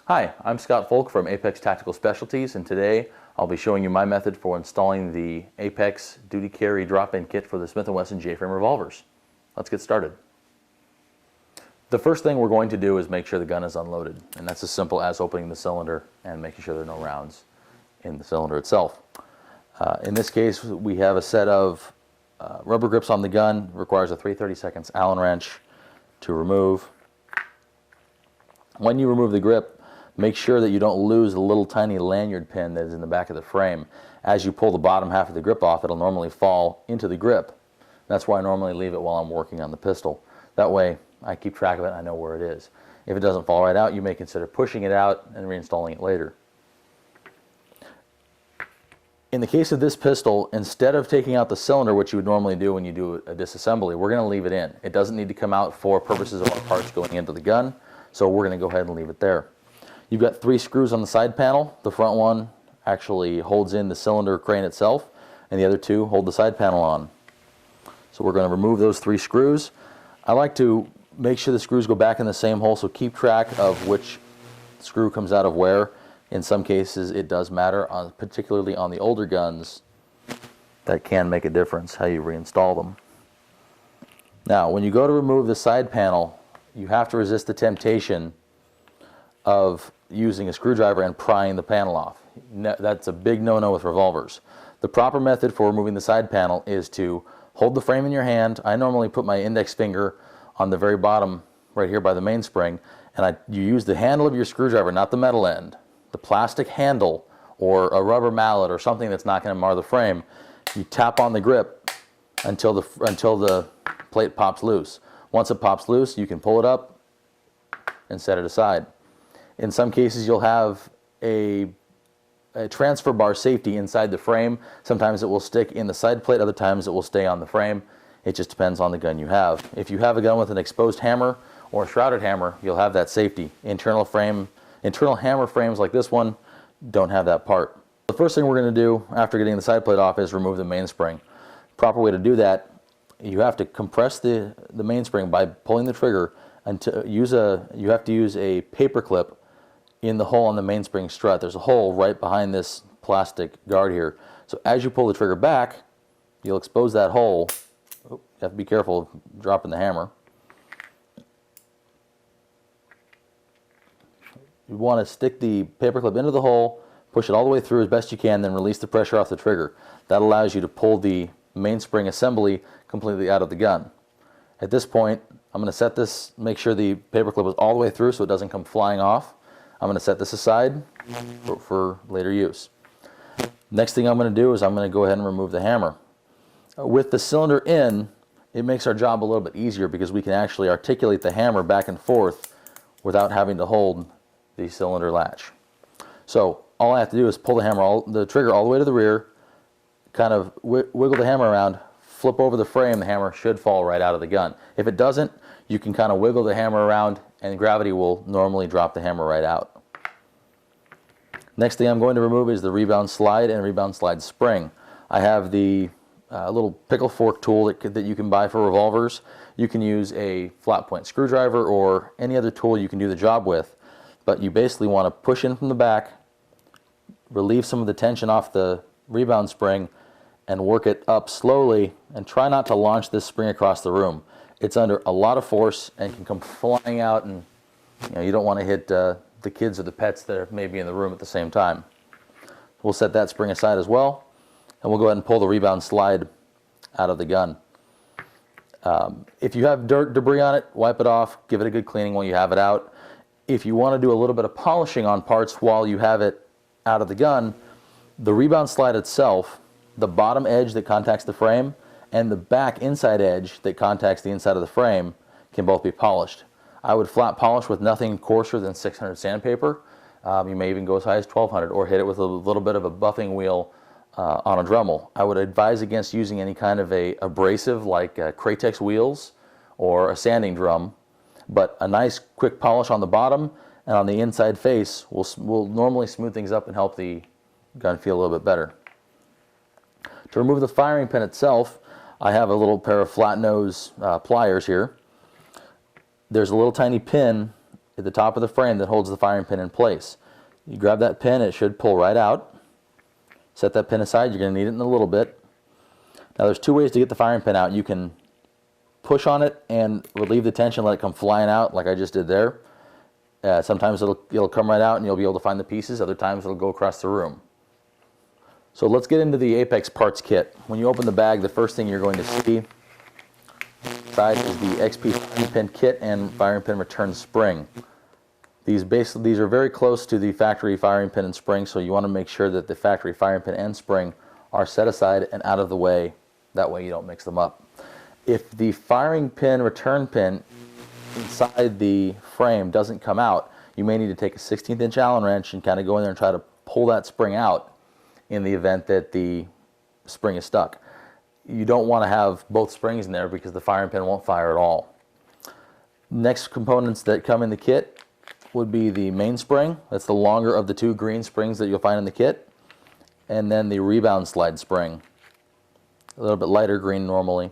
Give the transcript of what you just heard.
Hi, I'm Scott Folk from Apex Tactical Specialties, and today I'll be showing you my method for installing the Apex Duty Carry drop-in kit for the Smith & Wesson J-Frame revolvers. Let's get started. The first thing we're going to do is make sure the gun is unloaded, and that's as simple as opening the cylinder and making sure there are no rounds in the cylinder itself. In this case, we have a set of rubber grips on the gun. It requires a 3/32 Allen wrench to remove. When you remove the grip, make sure that you don't lose the little tiny lanyard pin that is in the back of the frame. As you pull the bottom half of the grip off, it'll normally fall into the grip. That's why I normally leave it while I'm working on the pistol. That way I keep track of it and I know where it is. If it doesn't fall right out, you may consider pushing it out and reinstalling it later. In the case of this pistol, instead of taking out the cylinder, which you would normally do when you do a disassembly, we're going to leave it in. It doesn't need to come out for purposes of our parts going into the gun, so we're going to go ahead and leave it there. You've got 3 screws on the side panel. The front one actually holds in the cylinder crane itself, and the other 2 hold the side panel on. So we're going to remove those 3 screws. I like to make sure the screws go back in the same hole, so keep track of which screw comes out of where. In some cases it does matter, particularly on the older guns. That can make a difference how you reinstall them. Now when you go to remove the side panel, you have to resist the temptation of using a screwdriver and prying the panel off. That's a big no-no with revolvers. The proper method for removing the side panel is to hold the frame in your hand. I normally put my index finger on the very bottom right here by the mainspring, and you use the handle of your screwdriver, not the metal end. The plastic handle or a rubber mallet or something that's not going to mar the frame. You tap on the grip until the plate pops loose. Once it pops loose, you can pull it up and set it aside. In some cases you'll have a transfer bar safety inside the frame. Sometimes it will stick in the side plate, other times it will stay on the frame. It just depends on the gun you have. If you have a gun with an exposed hammer or a shrouded hammer, you'll have that safety. Internal hammer frames like this one don't have that part. The first thing we're going to do after getting the side plate off is remove the mainspring. Proper way to do that, you have to compress the mainspring by pulling the trigger until you have to use a paper clip in the hole on the mainspring strut. There's a hole right behind this plastic guard here. So as you pull the trigger back, you'll expose that hole. Oh, you have to be careful of dropping the hammer. You want to stick the paperclip into the hole, push it all the way through as best you can, then release the pressure off the trigger. That allows you to pull the mainspring assembly completely out of the gun. At this point, I'm going to set this, make sure the paperclip is all the way through so it doesn't come flying off. I'm going to set this aside for later use. Next thing I'm going to do is I'm going to go ahead and remove the hammer. With the cylinder in, it makes our job a little bit easier because we can actually articulate the hammer back and forth without having to hold the cylinder latch. So all I have to do is pull the trigger all the way to the rear, kind of wiggle the hammer around, flip over the frame, the hammer should fall right out of the gun. If it doesn't, you can kind of wiggle the hammer around and gravity will normally drop the hammer right out. Next thing I'm going to remove is the rebound slide and rebound slide spring. I have the little pickle fork tool that you can buy for revolvers. You can use a flat point screwdriver or any other tool you can do the job with. But you basically want to push in from the back, relieve some of the tension off the rebound spring, and work it up slowly, and try not to launch this spring across the room. It's under a lot of force and can come flying out, and you don't want to hit the kids or the pets that are maybe in the room at the same time. We'll set that spring aside as well, and we'll go ahead and pull the rebound slide out of the gun. If you have dirt, debris on it, wipe it off, give it a good cleaning while you have it out. If you want to do a little bit of polishing on parts while you have it out of the gun, the rebound slide itself, the bottom edge that contacts the frame and the back inside edge that contacts the inside of the frame can both be polished. I would flat polish with nothing coarser than 600 sandpaper. You may even go as high as 1200 or hit it with a little bit of a buffing wheel on a Dremel. I would advise against using any kind of a abrasive like Kratex wheels or a sanding drum. But a nice quick polish on the bottom and on the inside face will normally smooth things up and help the gun feel a little bit better. To remove the firing pin itself, I have a little pair of flat nose pliers here. There's a little tiny pin at the top of the frame that holds the firing pin in place. You grab that pin, it should pull right out. Set that pin aside, you're going to need it in a little bit. Now there's two ways to get the firing pin out. You can push on it and relieve the tension, let it come flying out like I just did there. Sometimes it'll come right out and you'll be able to find the pieces. Other times it'll go across the room. So let's get into the Apex parts kit. When you open the bag, the first thing you're going to see inside is the XP firing pin kit and firing pin return spring. These are very close to the factory firing pin and spring, so you want to make sure that the factory firing pin and spring are set aside and out of the way. That way you don't mix them up. If the firing pin return pin inside the frame doesn't come out, you may need to take a 16th inch Allen wrench and kind of go in there and try to pull that spring out in the event that the spring is stuck. You don't want to have both springs in there because the firing pin won't fire at all. Next components that come in the kit would be the mainspring. That's the longer of the two green springs that you'll find in the kit. And then the rebound slide spring. A little bit lighter green normally.